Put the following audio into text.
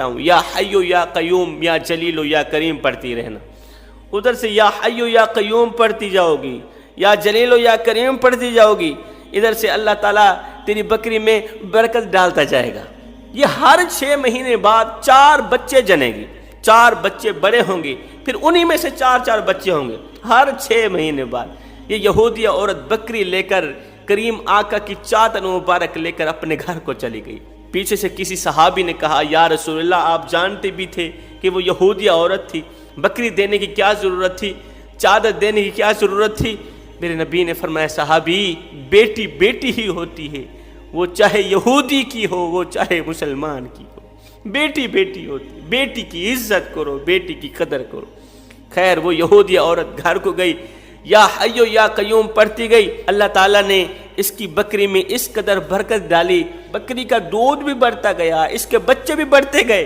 دیکھتا ہوں، یا حیو یا قیوم یا جلیل یا کریم پڑھتی رہنا۔ ادھر سے یا حیو یا قیوم پڑھتی جاؤ گی، یا جلیل یا کریم پڑھتی جاؤ گی، ادھر سے اللہ تعالیٰ تیری بکری میں برکت ڈالتا جائے گا۔ یہ ہر 6 مہینے بعد 4 بچے جنے گی، 4 بچے بڑے ہوں گے، پھر انہی میں سے 4 بچے ہوں گے ہر 6 مہینے بعد۔ یہ یہودیہ عورت بکری لے کر کریم آقا کی چادر مبارک لے کر اپنے گھر کو چلی گئی۔ پیچھے سے کسی صحابی نے کہا یا رسول اللہ آپ جانتے بھی تھے کہ وہ یہودیہ عورت تھی، بکری دینے کی کیا ضرورت تھی، چادر دینے کی کیا ضرورت تھی؟ میرے نبی نے فرمایا صحابی بیٹی بیٹی ہی ہوتی ہے، وہ چاہے یہودی کی ہو وہ چاہے مسلمان کی ہو، بیٹی بیٹی ہوتی، بیٹی کی عزت کرو، بیٹی کی قدر کرو۔ خیر وہ یہودی عورت گھر کو گئی، یا حیو یا قیوم پڑھتی گئی، اللہ تعالیٰ نے اس کی بکری میں اس قدر برکت ڈالی، بکری کا دودھ بھی بڑھتا گیا، اس کے بچے بھی بڑھتے گئے۔